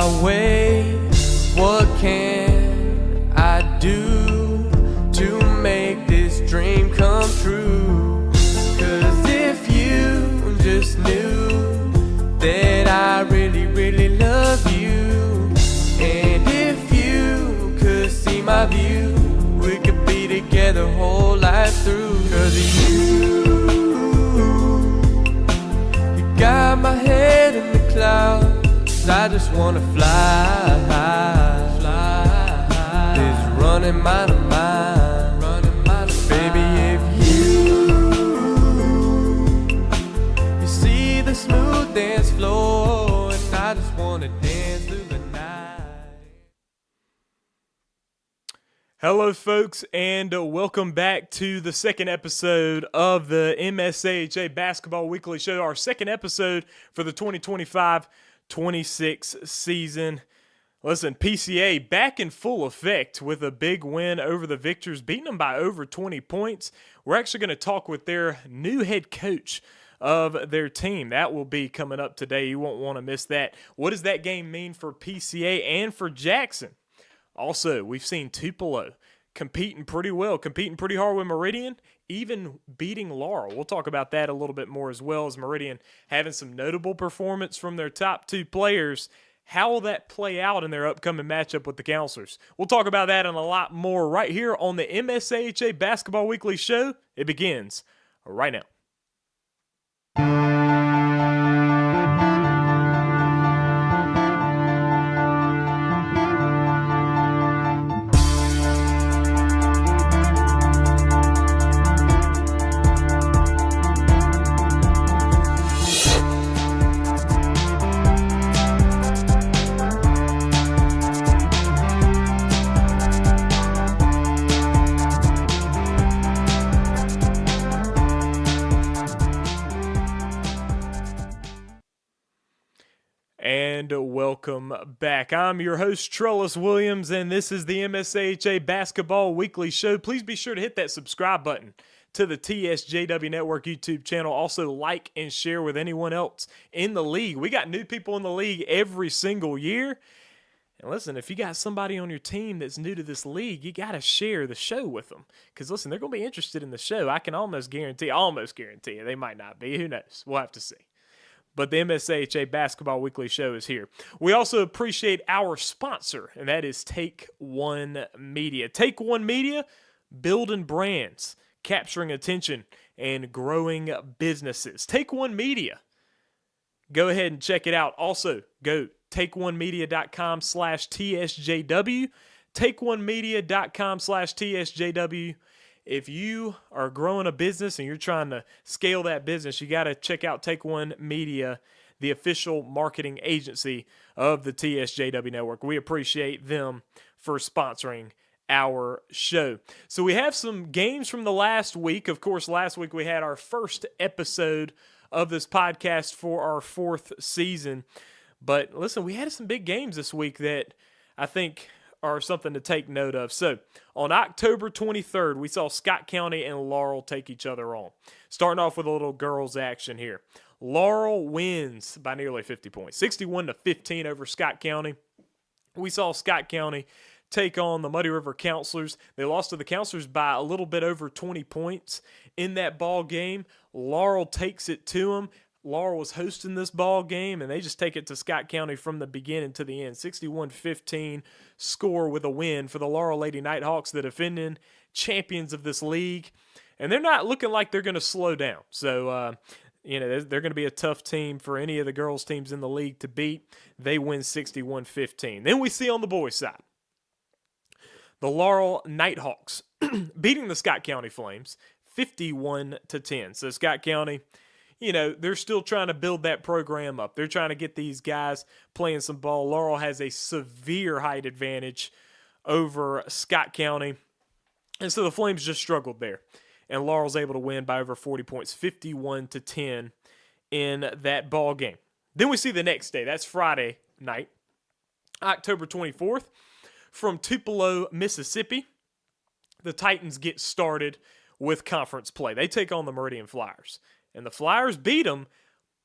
my way. What can I do to make this dream come true? 'Cause if you just knew that I really, really love you, and if you could see my view, we could be together whole life through. 'Cause you got my head in the clouds, I just wanna fly high, fly high. This running mind of mine, baby, if you see the smooth dance floor, and I just wanna dance through the night. Hello, folks, and welcome back to the second episode of the MSAHA Basketball Weekly Show, our second episode for the 2025-26 season. Listen, PCA back in full effect with a big win over the Victors, beating them by over 20 points. We're actually going to talk with their new head coach of their team. That will be coming up today. You won't want to miss that. What does that game mean for PCA and for Jackson? Also, we've seen Tupelo competing pretty well, competing pretty hard with Meridian, even beating Laurel. We'll talk about that a little bit more, as well as Meridian having some notable performance from their top two players. How will that play out in their upcoming matchup with the Counselors? We'll talk about that and a lot more right here on the MSAHA Basketball Weekly Show. It begins right now. And welcome back. I'm your host, Trellis Williams, and this is the MSAHA Basketball Weekly Show. Please be sure to hit that subscribe button to the TSJW Network YouTube channel. Also, like and share with anyone else in the league. We got new people in the league every single year. And listen, if you got somebody on your team that's new to this league, you got to share the show with them. Because listen, they're going to be interested in the show. I can almost guarantee you. They might not be. Who knows? We'll have to see. But the MSAHA Basketball Weekly Show is here. We also appreciate our sponsor, and that is Take One Media. Take One Media, building brands, capturing attention, and growing businesses. Take One Media. Go ahead and check it out. Also, go takeonemedia.com/TSJW. Takeonemedia.com/TSJW. If you are growing a business and you're trying to scale that business, you got to check out Take One Media, the official marketing agency of the TSJW Network. We appreciate them for sponsoring our show. So we have some games from the last week. Of course, last week we had our first episode of this podcast for our fourth season. But listen, we had some big games this week that I think are something to take note of. So, on October 23rd, we saw Scott County and Laurel take each other on. Starting off with a little girls action here. Laurel wins by nearly 50 points, 61-15 over Scott County. We saw Scott County take on the Muddy River Counselors. They lost to the Counselors by a little bit over 20 points in that ball game. Laurel takes it to them. Laurel was hosting this ball game, and they just take it to Scott County from the beginning to the end. 61-15 score with a win for the Laurel Lady Nighthawks, the defending champions of this league. And they're not looking like they're going to slow down. So, they're going to be a tough team for any of the girls' teams in the league to beat. They win 61-15. Then we see on the boys' side, the Laurel Nighthawks beating the Scott County Flames 51-10. So Scott County, they're still trying to build that program up. They're trying to get these guys playing some ball. Laurel has a severe height advantage over Scott County. And so the Flames just struggled there. And Laurel's able to win by over 40 points, 51-10 in that ball game. Then we see the next day. That's Friday night, October 24th. From Tupelo, Mississippi, the Titans get started with conference play. They take on the Meridian Flyers. And the Flyers beat them,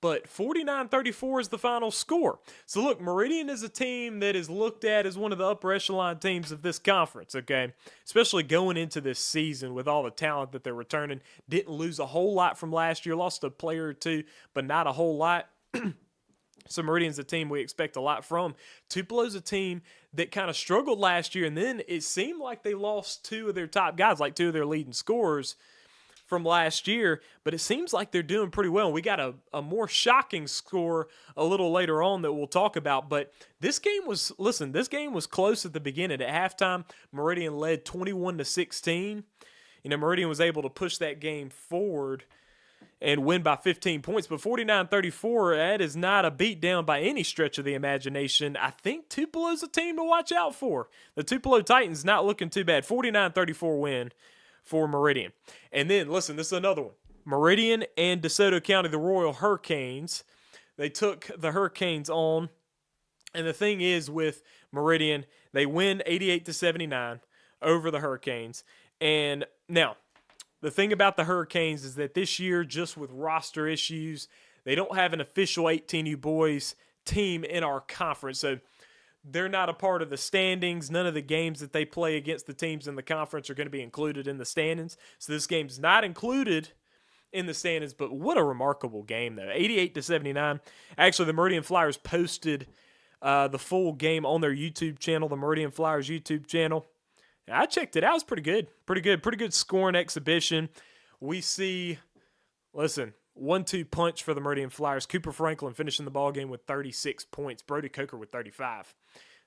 but 49-34 is the final score. So look, Meridian is a team that is looked at as one of the upper echelon teams of this conference, okay? Especially going into this season with all the talent that they're returning. Didn't lose a whole lot from last year, lost a player or two, but not a whole lot. So Meridian's a team we expect a lot from. Tupelo's a team that kind of struggled last year, and then it seemed like they lost two of their top guys, like two of their leading scorers from last year, but it seems like they're doing pretty well. We got a more shocking score a little later on that we'll talk about, but this game was close at the beginning. At halftime, Meridian led 21-16. Meridian was able to push that game forward and win by 15 points, but 49-34, that is not a beatdown by any stretch of the imagination. I think Tupelo's a team to watch out for. The Tupelo Titans not looking too bad. 49-34 win for Meridian. And then, listen, this is another one. Meridian and DeSoto County, the Royal Hurricanes. They took the Hurricanes on. And the thing is with Meridian, they win 88-79 over the Hurricanes. And now, the thing about the Hurricanes is that this year, just with roster issues, they don't have an official 18U boys team in our conference. So they're not a part of the standings. None of the games that they play against the teams in the conference are going to be included in the standings. So this game's not included in the standings, but what a remarkable game, though. 88-79. Actually, the Meridian Flyers posted the full game on their YouTube channel, the Meridian Flyers YouTube channel. I checked it out. It was pretty good. Pretty good scoring exhibition. We see, 1-2 punch for the Meridian Flyers. Cooper Franklin finishing the ball game with 36 points. Brody Coker with 35.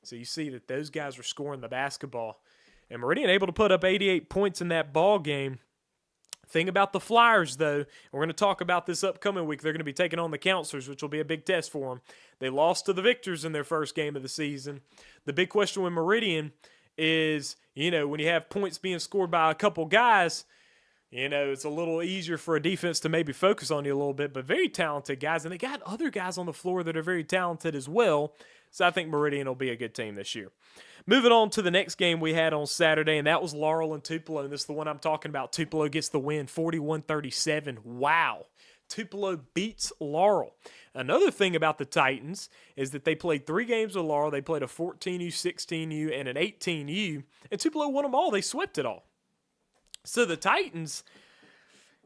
So you see that those guys are scoring the basketball. And Meridian able to put up 88 points in that ball game. Thing about the Flyers, though, and we're going to talk about this upcoming week. They're going to be taking on the Counselors, which will be a big test for them. They lost to the Victors in their first game of the season. The big question with Meridian is, when you have points being scored by a couple guys, it's a little easier for a defense to maybe focus on you a little bit, but very talented guys. And they got other guys on the floor that are very talented as well. So I think Meridian will be a good team this year. Moving on to the next game we had on Saturday, and that was Laurel and Tupelo. And this is the one I'm talking about. Tupelo gets the win, 41-37. Wow. Tupelo beats Laurel. Another thing about the Titans is that they played 3 games with Laurel. They played a 14U, 16U, and an 18U, and Tupelo won them all. They swept it all. So the Titans,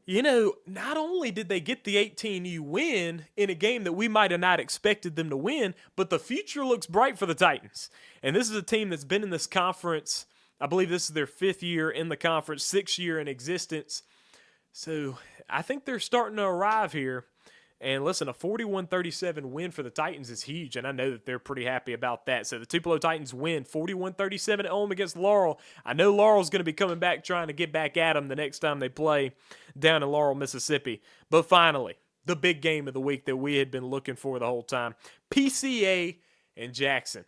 not only did they get the 18U win in a game that we might have not expected them to win, but the future looks bright for the Titans. And this is a team that's been in this conference. I believe this is their 5th year in the conference, 6th year in existence. So I think they're starting to arrive here. And listen, a 41-37 win for the Titans is huge, and I know that they're pretty happy about that. So the Tupelo Titans win 41-37 at home against Laurel. I know Laurel's going to be coming back trying to get back at them the next time they play down in Laurel, Mississippi. But finally, the big game of the week that we had been looking for the whole time. PCA and Jackson,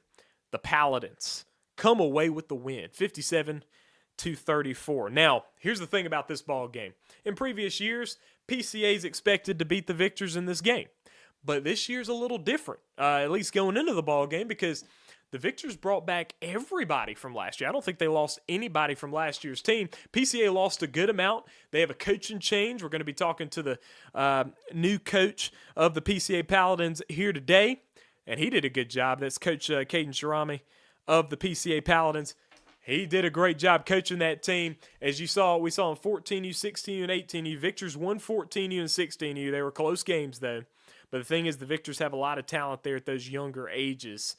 the Paladins, come away with the win, 57-34. Now, here's the thing about this ball game. In previous years, PCA is expected to beat the Victors in this game. But this year's a little different, at least going into the ball game, because the Victors brought back everybody from last year. I don't think they lost anybody from last year's team. PCA lost a good amount. They have a coaching change. We're going to be talking to the new coach of the PCA Paladins here today, and he did a good job. That's Coach Caden Cheramie of the PCA Paladins. He did a great job coaching that team. As you saw, we saw in 14U, 16U, and 18U. Victors won 14U and 16U. They were close games, though. But the thing is, the Victors have a lot of talent there at those younger ages.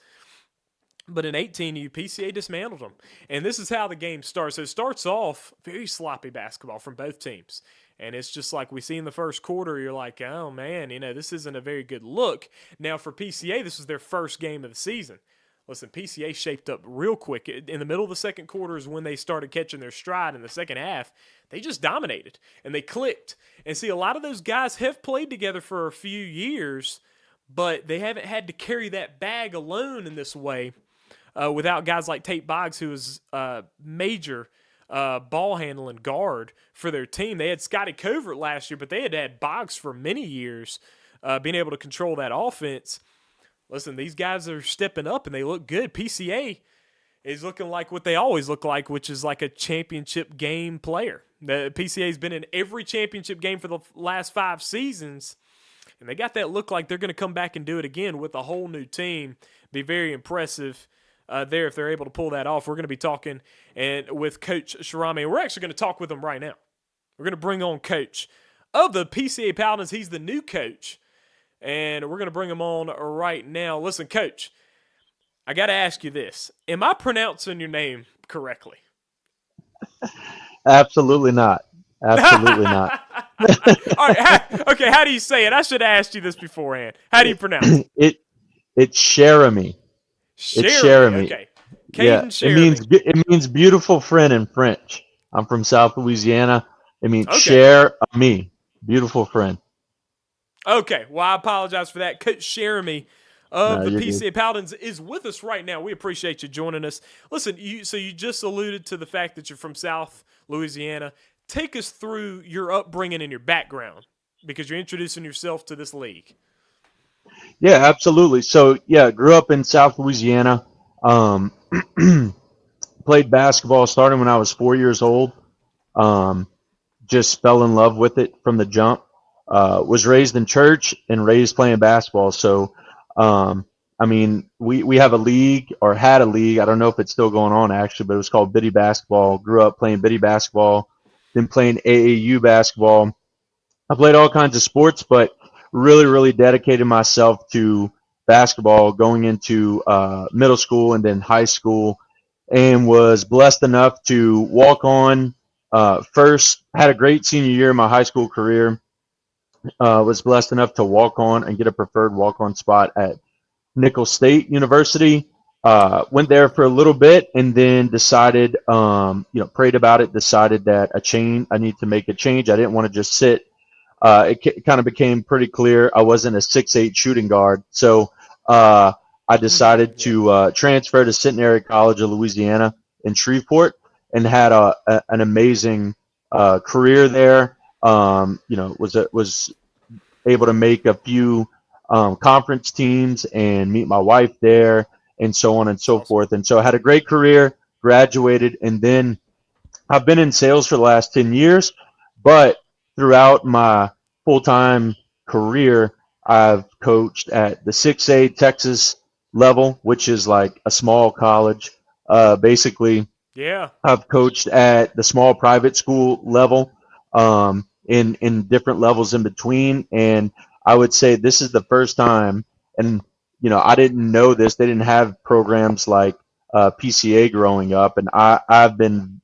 But in 18U, PCA dismantled them. And this is how the game starts. So it starts off very sloppy basketball from both teams. And it's just like we see in the first quarter, you're like, oh, man, this isn't a very good look. Now, for PCA, this was their first game of the season. Listen, PCA shaped up real quick. In the middle of the second quarter is when they started catching their stride. In the second half, they just dominated, and they clicked. And see, a lot of those guys have played together for a few years, but they haven't had to carry that bag alone in this way without guys like Tate Boggs, who was a major ball handling guard for their team. They had Scotty Covert last year, but they had had Boggs for many years being able to control that offense. Listen, these guys are stepping up, and they look good. PCA is looking like what they always look like, which is like a championship game player. The PCA has been in every championship game for the last 5 seasons, And they got that look like they're going to come back and do it again with a whole new team. Be very impressive there if they're able to pull that off. We're going to be talking with Coach Cheramie. We're actually going to talk with him right now. We're going to bring on Coach of the PCA Paladins. He's the new coach, and we're going to bring him on right now. Listen, Coach, I got to ask you this. Am I pronouncing your name correctly? Absolutely not. Absolutely not. All right. Okay, how do you say it? I should have asked you this beforehand. How do you pronounce it? It's Cheramie. It's Cheramie. Okay. Caden Yeah, Cheramie. it means beautiful friend in French. I'm from South Louisiana. It means Okay. Cheramie, beautiful friend. Okay. Well, I apologize for that. Coach Cheramie of No, the you're PCA good. Paladins is with us right now. We appreciate you joining us. Listen, you just alluded to the fact that you're from South Louisiana. Take us through your upbringing and your background because you're introducing yourself to this league. Yeah, absolutely. So, yeah, grew up in South Louisiana. Played basketball starting when I was 4 years old. Just fell in love with it from the jump. Was raised in church and raised playing basketball. So, I mean, we have a league or had a league. I don't know if it's still going on actually, but it was called Biddy Basketball. Grew up playing Biddy Basketball, then playing AAU basketball. I played all kinds of sports, but really, really dedicated myself to basketball going into middle school and then high school, and was blessed enough to walk on first. Had a great senior year in my high school career. Was blessed enough to walk on and get a preferred walk-on spot at Nicholls State University. Went there for a little bit and then decided, prayed about it, decided that I need to make a change. I didn't want to just sit. It kind of became pretty clear I wasn't a 6'8" shooting guard. So I decided to transfer to Centenary College of Louisiana in Shreveport and had an amazing career there. Was able to make a few conference teams and meet my wife there and so on and so forth. And so I had a great career, graduated, and then I've been in sales for the last 10 years, but throughout my full-time career, I've coached at the 6A Texas level, which is like a small college. Basically, Yeah. I've coached at the small private school level, in different levels in between. And I would say this is the first time, and I didn't know this. They didn't have programs like PCA growing up, and I've been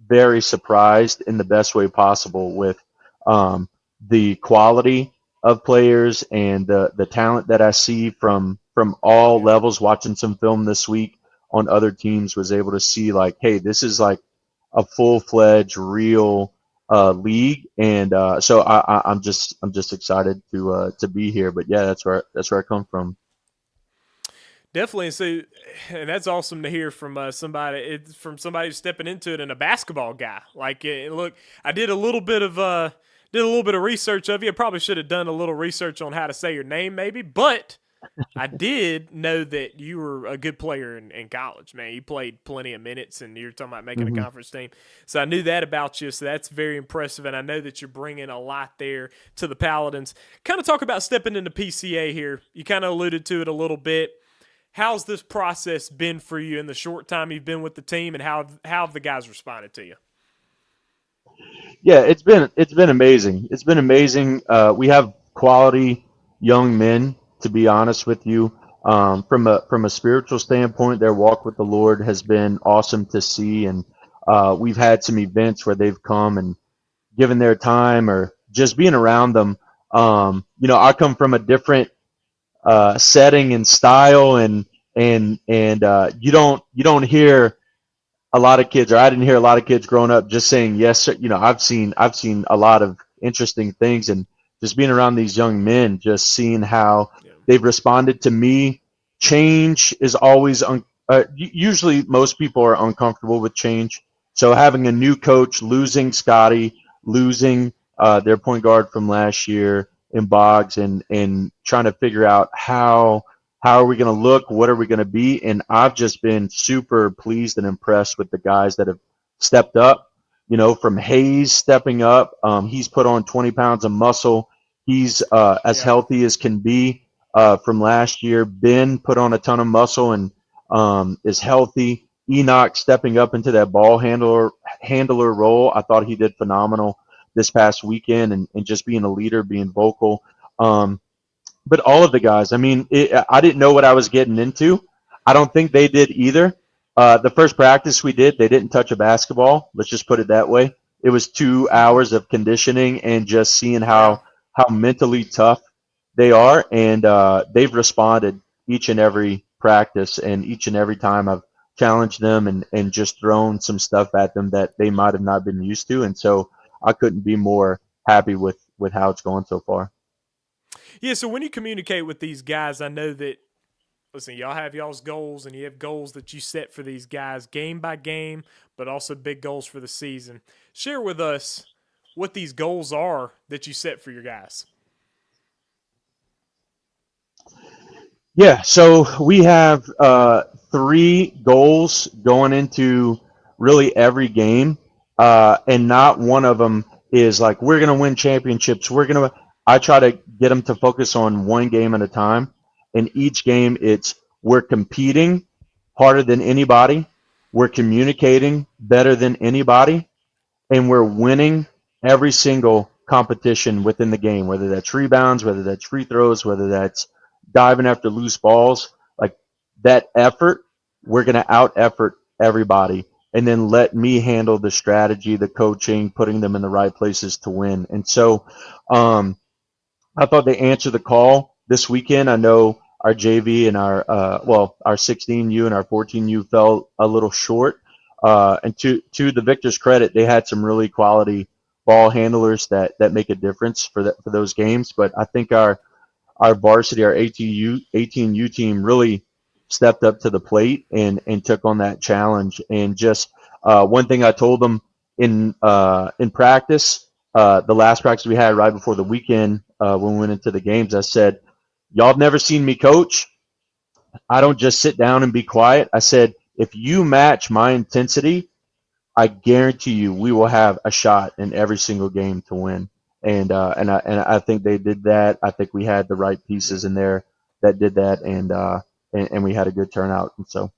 very surprised in the best way possible with the quality of players and the talent that I see from all levels. Watching some film this week on other teams, was able to see like, hey, this is like a full-fledged real league, and so I'm just excited to be here. But yeah, that's where I come from. Definitely. So, and that's awesome to hear from somebody who's stepping into it and a basketball guy. Like, look, I did a little bit of research of you. I probably should have done a little research on how to say your name, maybe, but I did know that you were a good player in college, man. You played plenty of minutes, and you're talking about making a conference team. So I knew that about you, so that's very impressive, and I know that you're bringing a lot there to the Paladins. Kind of talk about stepping into PCA here. You kind of alluded to it a little bit. How's this process been for you in the short time you've been with the team, and how have the guys responded to you? Yeah, it's been amazing. It's been amazing. We have quality young men, to be honest with you. From a spiritual standpoint, their walk with the Lord has been awesome to see, and we've had some events where they've come and given their time, or just being around them. I come from a different setting and style, and you don't hear a lot of kids, or I didn't hear a lot of kids growing up just saying yes, sir. I've seen a lot of interesting things, and just being around these young men, just seeing how they've responded to me. Change is always usually most people are uncomfortable with change. So having a new coach, losing Scotty, losing their point guard from last year in Boggs, and trying to figure out how are we going to look, what are we going to be, and I've just been super pleased and impressed with the guys that have stepped up. From Hayes stepping up, he's put on 20 pounds of muscle. He's as healthy as can be from last year. Ben put on a ton of muscle and is healthy. Enoch stepping up into that ball handler role. I thought he did phenomenal this past weekend and just being a leader, being vocal. But all of the guys, I mean, I didn't know what I was getting into. I don't think they did either. The first practice we did, they didn't touch a basketball. Let's just put it that way. It was 2 hours of conditioning and just seeing how mentally tough they are. And they've responded each and every practice, and each and every time I've challenged them and just thrown some stuff at them that they might have not been used to. And so I couldn't be more happy with how it's going so far. Yeah, so when you communicate with these guys, I know that, listen, y'all have y'all's goals, and you have goals that you set for these guys game by game, but also big goals for the season. Share with us what these goals are that you set for your guys. Yeah, so we have 3 goals going into really every game, and not one of them is like, we're going to win championships. I try to get them to focus on one game at a time. In each game, we're competing harder than anybody, we're communicating better than anybody, and we're winning every single competition within the game, whether that's rebounds, whether that's free throws, whether that's diving after loose balls. Like that effort, we're going to out-effort everybody, and then let me handle the strategy, the coaching, putting them in the right places to win. And so I thought they answered the call this weekend. I know our JV and our 16U and our 14U fell a little short. And to the Victors' credit, they had some really quality ball handlers that make a difference for those games. But I think our varsity, our 18U team really stepped up to the plate and took on that challenge. And just one thing I told them in practice, the last practice we had right before the weekend, when we went into the games, I said, y'all have never seen me coach. I don't just sit down and be quiet. I said, if you match my intensity, I guarantee you we will have a shot in every single game to win. And I think they did that. I think we had the right pieces in there that did that, and we had a good turnout. And so,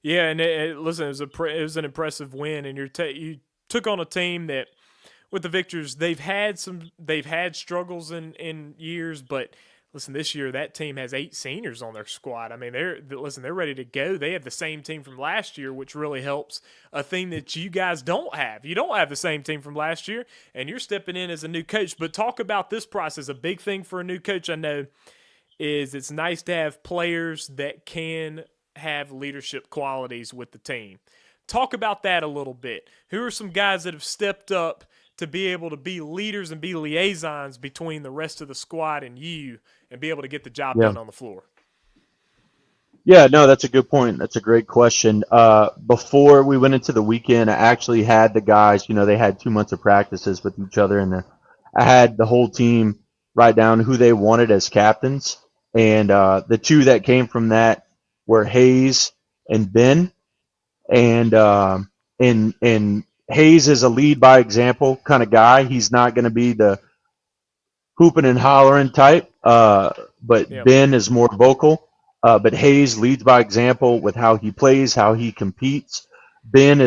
yeah, and listen, it was an impressive win, and you took on a team that, with the Victors, they've had struggles in years, but listen, this year that team has 8 seniors on their squad. I mean, they're ready to go. They have the same team from last year, which really helps, a thing that you guys don't have. You don't have the same team from last year, and you're stepping in as a new coach. But talk about this process. A big thing for a new coach, I know, is it's nice to have players that can have leadership qualities with the team. Talk about that a little bit. Who are some guys that have stepped up to be able to be leaders and be liaisons between the rest of the squad and you, and be able to get the job done on the floor? Yeah, no, that's a good point. That's a great question. Before we went into the weekend, I actually had the guys, they had 2 months of practices with each other, and I had the whole team write down who they wanted as captains. And the 2 that came from that were Hayes and Ben. And Hayes is a lead by example kind of guy. He's not going to be the hooping and hollering type, but Ben is more vocal. But Hayes leads by example with how he plays, how he competes. Ben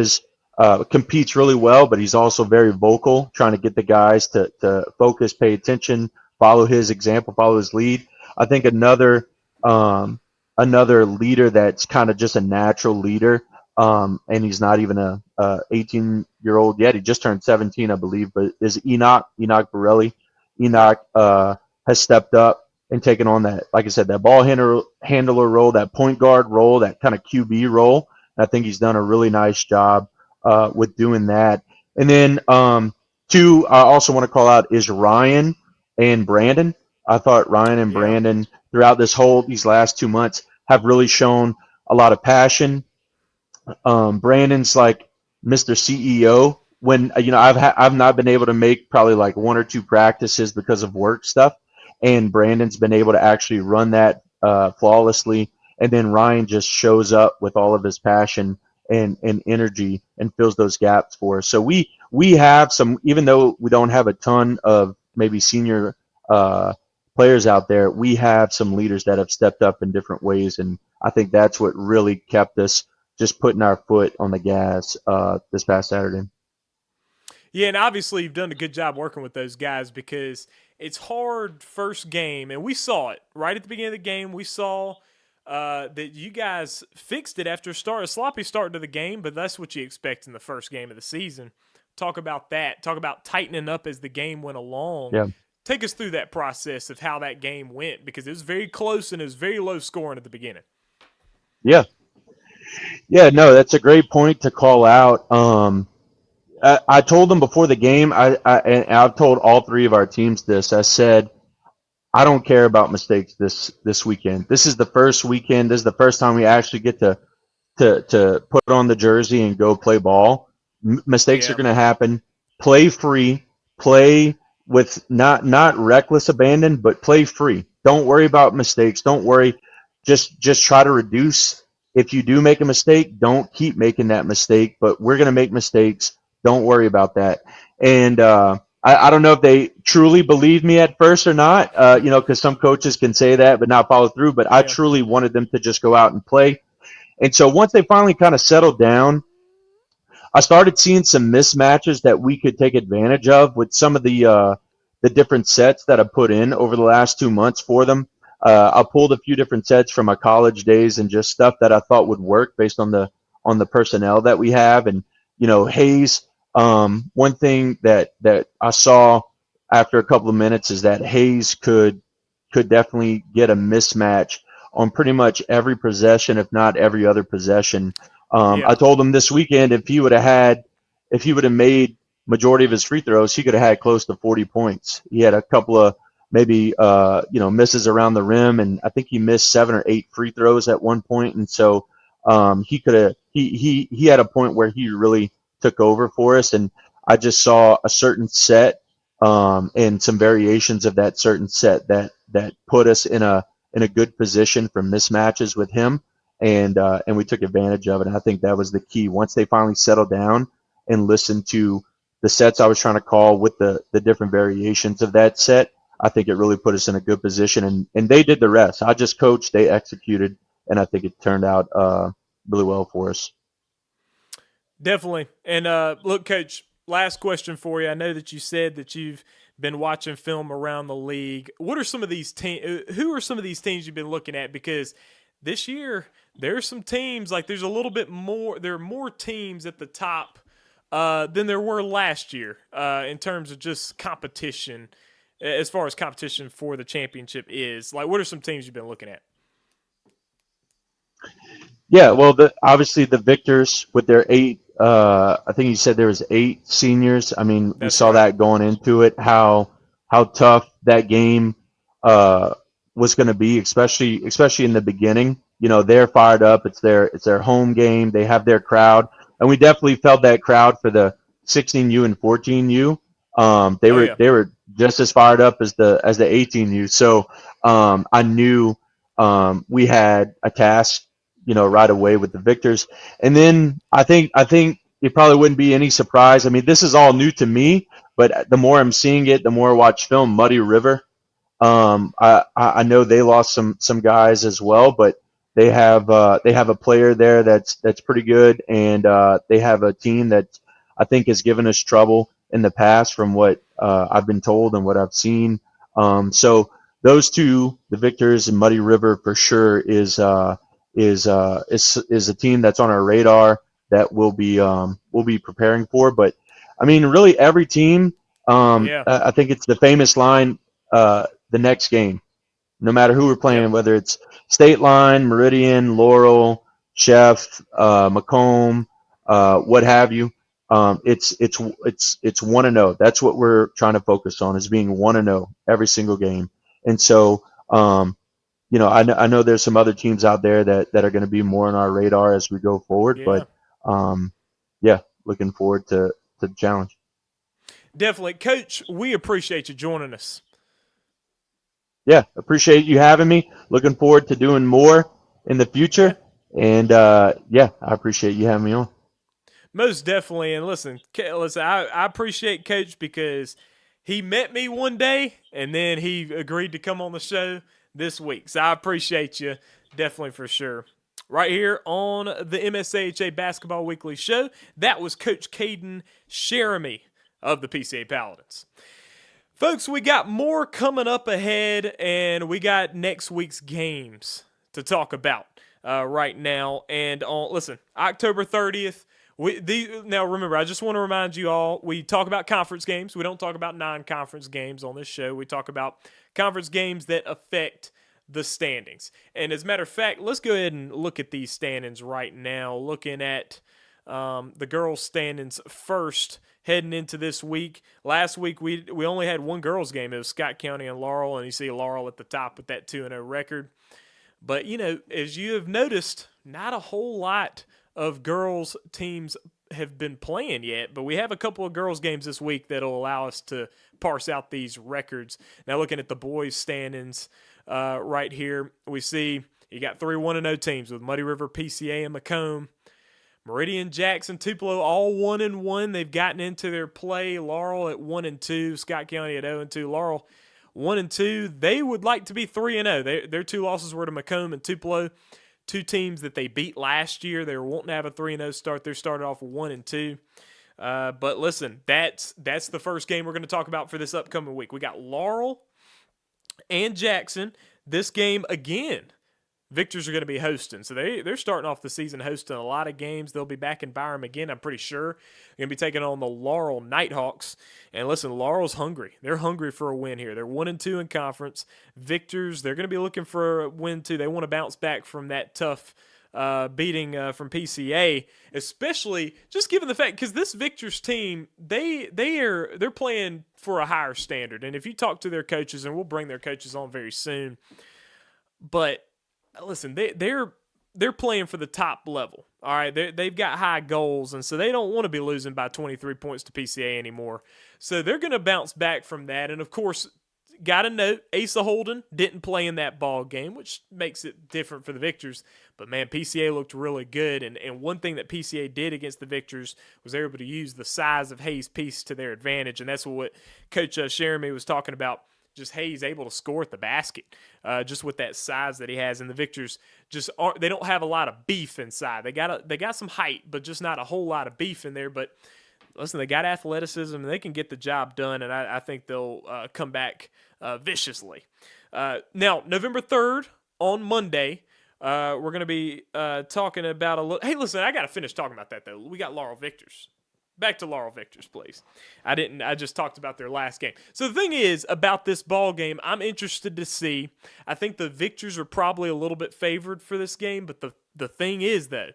competes really well, but he's also very vocal, trying to get the guys to focus, pay attention, follow his example, follow his lead. I think another leader that's kind of just a natural leader, and he's not even a 18-year-old yet. He just turned 17, I believe, but is Enoch Borelli. Enoch has stepped up and taken on that, like I said, that ball handler role, that point guard role, that kind of QB role. And I think he's done a really nice job with doing that. And then 2 I also want to call out is Ryan and Brandon. I thought Ryan and Brandon throughout these last 2 months have really shown a lot of passion. Brandon's like Mr. CEO. When I've not been able to make probably like 1 or 2 practices because of work stuff, and Brandon's been able to actually run that flawlessly. And then Ryan just shows up with all of his passion and energy and fills those gaps for us. So we have some, even though we don't have a ton of maybe senior players out there, we have some leaders that have stepped up in different ways, and I think that's what really kept us just putting our foot on the gas this past Saturday. Yeah, and obviously you've done a good job working with those guys because it's hard first game, and we saw it right at the beginning of the game. We saw that you guys fixed it after a sloppy start to the game, but that's what you expect in the first game of the season. Talk about that. Talk about tightening up as the game went along. Yeah. Take us through that process of how that game went, because it was very close and it was very low scoring at the beginning. Yeah. Yeah, no, that's a great point to call out. I told them before the game, and I've told all three of our teams this. I said, I don't care about mistakes this weekend. This is the first weekend. This is the first time we actually get to put on the jersey and go play ball. Mistakes are going to happen. Play free. Play with not reckless abandon, but play free. Don't worry about mistakes. Don't worry. Just try to reduce. If you do make a mistake, don't keep making that mistake. But we're going to make mistakes. Don't worry about that. And I don't know if they truly believed me at first or not, because some coaches can say that but not follow through. But I truly wanted them to just go out and play. And so once they finally kind of settled down, I started seeing some mismatches that we could take advantage of with some of the different sets that I put in over the last 2 months for them. I pulled a few different sets from my college days and just stuff that I thought would work based on the personnel that we have. And Hayes. One thing that I saw after a couple of minutes is that Hayes could definitely get a mismatch on pretty much every possession, if not every other possession. I told him this weekend if he would have made majority of his free throws, he could have had close to 40 points. He had a couple of maybe misses around the rim, and I think he missed 7 or 8 free throws at one point. And so he had a point where he really took over for us, and I just saw a certain set and some variations of that certain set that put us in a good position for mismatches with him, and we took advantage of it. And I think that was the key. Once they finally settled down and listened to the sets I was trying to call with the different variations of that set, I think it really put us in a good position, and they did the rest. I just coached, they executed, and I think it turned out really well for us. Definitely. And look, Coach, last question for you. I know that you said that you've been watching film around the league. What are some of these teams? Who are some of these teams you've been looking at? Because this year there's some teams, like there's a little bit more. There are more teams at the top than there were last year in terms of just competition. As far as competition for the championship is, like, what are some teams you've been looking at? Yeah, well, obviously the victors with their 8. I think you said there was 8 seniors. I mean, we saw that going into it, how tough that game was going to be, especially in the beginning. They're fired up. It's their home game. They have their crowd, and we definitely felt that crowd for the 16U and 14U. They were just as fired up as the 18U. So I knew we had a task, right away with the victors. And then I think it probably wouldn't be any surprise. I mean, this is all new to me, but the more I'm seeing it, the more I watch film. Muddy River. I know they lost some guys as well, but they have a player there that's pretty good, and they have a team that I think has given us trouble in the past from what I've been told and what I've seen. So those two, the victors and Muddy River, for sure is a team that's on our radar that we'll be preparing for. But I mean, really every team, I think it's the famous line, the next game, no matter who we're playing, whether it's State Line, Meridian, Laurel, Chef, Macomb, what have you. It's 1-0. That's what we're trying to focus on, is being 1-0 every single game. And so, I know there's some other teams out there that are going to be more on our radar as we go forward. But looking forward to the challenge. Definitely, Coach. We appreciate you joining us. Yeah, appreciate you having me. Looking forward to doing more in the future. And I appreciate you having me on. Most definitely. And listen, I appreciate Coach because he met me one day, and then he agreed to come on the show this week. So I appreciate you, definitely for sure. Right here on the MSAHA Basketball Weekly Show, that was Coach Caden Cheramie of the PCA Paladins. Folks, we got more coming up ahead, and we got next week's games to talk about right now. And listen, October 30th. Now, remember, I just want to remind you all, we talk about conference games. We don't talk about non-conference games on this show. We talk about conference games that affect the standings. And as a matter of fact, let's go ahead and look at these standings right now. Looking at the girls' standings first, heading into this week. Last week, we only had one girls' game. It was Scott County and Laurel, and you see Laurel at the top with that 2-0 record. But, as you have noticed, not a whole lot of girls teams have been playing yet, but we have a couple of girls games this week that'll allow us to parse out these records. Now looking at the boys standings right here, we see you got 3 1-0 teams with Muddy River, PCA, and Macomb. Meridian, Jackson, Tupelo, all 1-1. They've gotten into their play. Laurel at 1-2, Scott County at 0-2. Laurel 1-2. They would like to be 3-0. Their 2 losses were to Macomb and Tupelo. 2 teams that they beat last year. They were wanting to have a 3-0 start. They started off 1-2. But listen, that's the first game we're going to talk about for this upcoming week. We got Laurel and Jackson. This game, again, Victors are going to be hosting. So they're starting off the season hosting a lot of games. They'll be back in Byram again, I'm pretty sure. They're going to be taking on the Laurel Nighthawks. And listen, Laurel's hungry. They're hungry for a win here. They're 1-2 in conference. Victors, they're going to be looking for a win too. They want to bounce back from that tough beating from PCA, especially just given the fact, because this Victors team, they're playing for a higher standard. And if you talk to their coaches, and we'll bring their coaches on very soon, but listen, they're playing for the top level. All right, they've got high goals, and so they don't want to be losing by 23 points to PCA anymore. So they're going to bounce back from that. And of course, got to note, Asa Holden didn't play in that ball game, which makes it different for the Victors. But man, PCA looked really good. And one thing that PCA did against the Victors was they were able to use the size of Hayes' piece to their advantage, and that's what Coach Cheramie was talking about. Just Hayes able to score at the basket, just with that size that he has. And the Victors they don't have a lot of beef inside. They got some height, but just not a whole lot of beef in there. But listen, they got athleticism and they can get the job done. And I think they'll come back viciously. Now, November 3rd on Monday, we're going to be talking about a little. Hey, listen, I got to finish talking about that though. We got Laurel Victors. Back to Laurel Victors, please. I just talked about their last game. So the thing is, about this ball game, I'm interested to see. I think the Victors are probably a little bit favored for this game, but the thing is, though,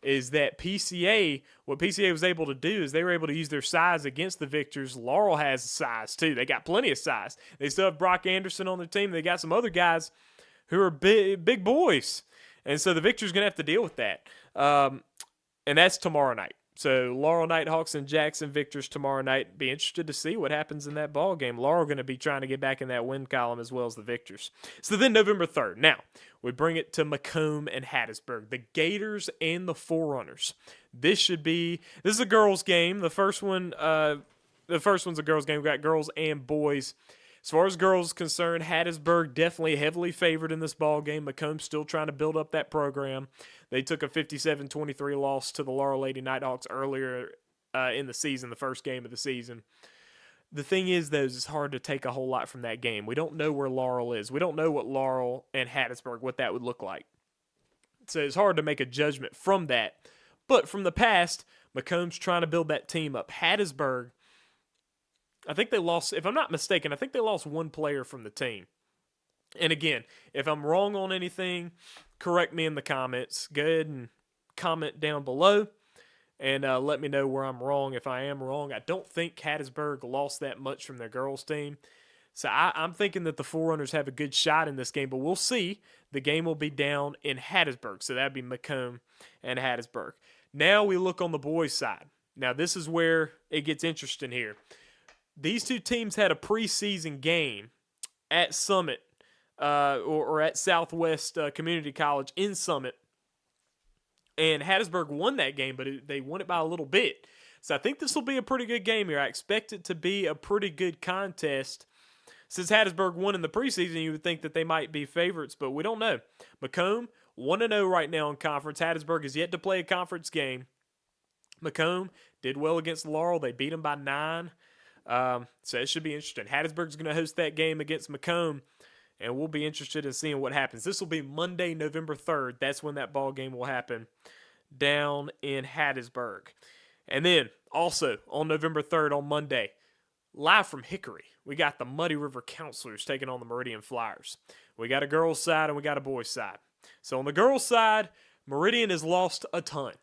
is that what PCA was able to do is they were able to use their size against the Victors. Laurel has size, too. They got plenty of size. They still have Brock Anderson on their team. They got some other guys who are big boys. And so the Victors are going to have to deal with that. And that's tomorrow night. So Laurel Nighthawks and Jackson Victors tomorrow night. Be interested to see what happens in that ball game. Laurel going to be trying to get back in that win column as well as the Victors. So then November 3rd. Now, we bring it to Macomb and Hattiesburg. The Gators and the Forerunners. This is a girls game. The first one's a girls game. We've got girls and boys. As far as girls concerned, Hattiesburg definitely heavily favored in this ball game. Macomb's still trying to build up that program. They took a 57-23 loss to the Laurel Lady Nighthawks earlier in the season, the first game of the season. The thing is, though, it's hard to take a whole lot from that game. We don't know where Laurel is. We don't know what Laurel and Hattiesburg, what that would look like. So it's hard to make a judgment from that. But from the past, Macomb's trying to build that team up. Hattiesburg, I think they lost, if I'm not mistaken, I think they lost one player from the team. And again, if I'm wrong on anything, correct me in the comments. Go ahead and comment down below and let me know where I'm wrong. If I am wrong, I don't think Hattiesburg lost that much from their girls team. So I'm thinking that the Forerunners have a good shot in this game, but we'll see. The game will be down in Hattiesburg, so that'd be Macomb and Hattiesburg. Now we look on the boys' side. Now this is where it gets interesting here. These two teams had a preseason game at Summit or at Southwest Community College in Summit. And Hattiesburg won that game, but they won it by a little bit. So I think this will be a pretty good game here. I expect it to be a pretty good contest. Since Hattiesburg won in the preseason, you would think that they might be favorites, but we don't know. Macomb, 1-0 right now in conference. Hattiesburg has yet to play a conference game. Macomb did well against Laurel. They beat them by 9. So it should be interesting. Hattiesburg's going to host that game against Macomb, and we'll be interested in seeing what happens. This will be Monday, November 3rd. That's when that ball game will happen down in Hattiesburg. And then also on November 3rd on Monday, live from Hickory, we got the Muddy River Counselors taking on the Meridian Flyers. We got a girls' side and we got a boys' side. So on the girls' side, Meridian has lost a ton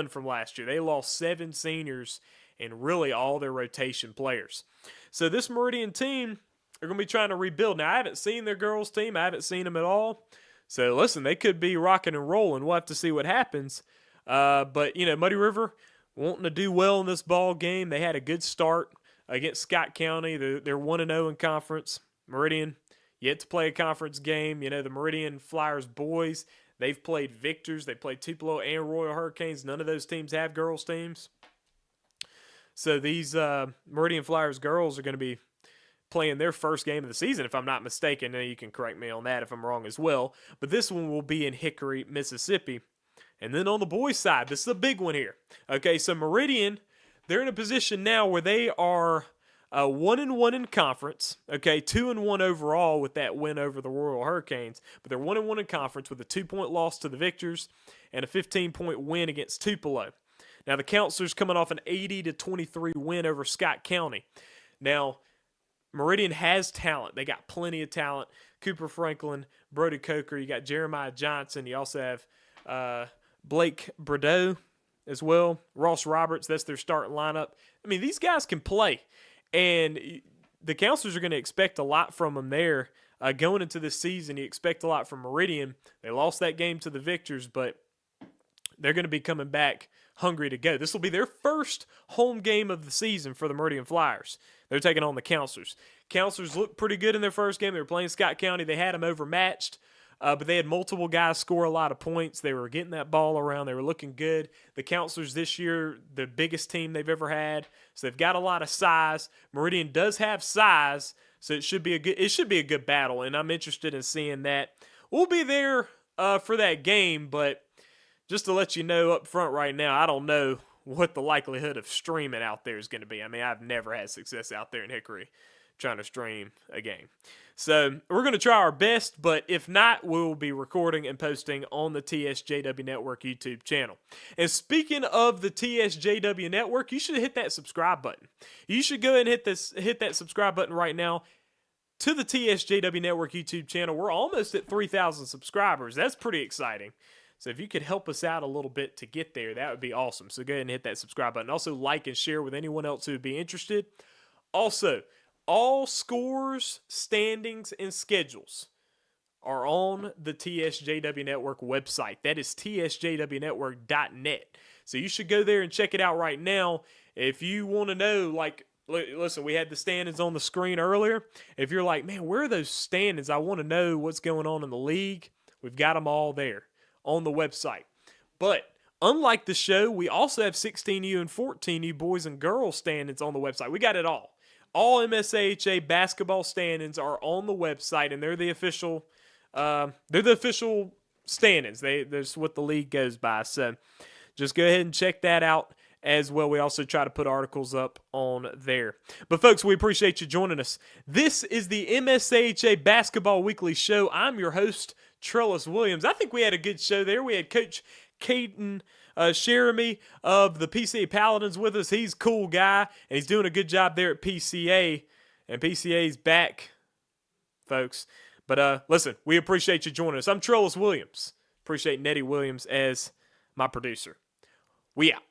from last year. They lost 7 seniors and really all their rotation players. So this Meridian team are going to be trying to rebuild. Now, I haven't seen their girls' team. I haven't seen them at all. So listen, they could be rocking and rolling. We'll have to see what happens. But, Muddy River wanting to do well in this ball game. They had a good start against Scott County. They're 1-0 in conference. Meridian yet to play a conference game. The Meridian Flyers boys, they've played Victors. They played Tupelo and Royal Hurricanes. None of those teams have girls' teams. So these Meridian Flyers girls are going to be playing their first game of the season, if I'm not mistaken. Now you can correct me on that if I'm wrong as well. But this one will be in Hickory, Mississippi. And then on the boys' side, this is a big one here. Okay, so Meridian, they're in a position now where they are 1-1 in conference. Okay, 2-1 overall with that win over the Royal Hurricanes. But they're 1-1 in conference with a 2-point loss to the Victors and a 15-point win against Tupelo. Now the Counselors coming off an 80-23 win over Scott County. Now Meridian has talent. They got plenty of talent. Cooper Franklin, Brody Coker. You got Jeremiah Johnson. You also have Blake Bordeaux as well. Ross Roberts, that's their starting lineup. I mean, these guys can play. And the Counselors are going to expect a lot from them there. Going into this season, you expect a lot from Meridian. They lost that game to the Victors, but they're going to be coming back hungry to go. This will be their first home game of the season for the Meridian Flyers. They're taking on the Counselors. Counselors looked pretty good in their first game. They were playing Scott County. They had them overmatched, but they had multiple guys score a lot of points. They were getting that ball around. They were looking good. The Counselors this year, the biggest team they've ever had, so they've got a lot of size. Meridian does have size, so it should be a good battle, and I'm interested in seeing that. We'll be there for that game, but just to let you know up front right now, I don't know what the likelihood of streaming out there is going to be. I mean, I've never had success out there in Hickory trying to stream a game. So we're going to try our best, but if not, we'll be recording and posting on the TSJW Network YouTube channel. And speaking of the TSJW Network, you should hit that subscribe button. You should go ahead and hit that subscribe button right now to the TSJW Network YouTube channel. We're almost at 3,000 subscribers. That's pretty exciting. So if you could help us out a little bit to get there, that would be awesome. So go ahead and hit that subscribe button. Also, like and share with anyone else who would be interested. Also, all scores, standings, and schedules are on the TSJW Network website. That is tsjwnetwork.net. So you should go there and check it out right now. If you want to know, listen, we had the standings on the screen earlier. If you're like, man, where are those standings? I want to know what's going on in the league. We've got them all there on the website. But unlike the show, we also have 16U and 14U boys and girls standings on the website. We got it all. All MSAHA basketball standings are on the website, and they're the official standings. That's what the league goes by. So just go ahead and check that out as well. We also try to put articles up on there. But folks, we appreciate you joining us. This is the MSAHA Basketball Weekly Show. I'm your host, Trellis Williams. I think we had a good show there. We had Coach Caden Cheramie of the PCA Paladins with us. He's a cool guy, and he's doing a good job there at PCA. And PCA's back, folks. But listen, we appreciate you joining us. I'm Trellis Williams. Appreciate Nettie Williams as my producer. We out.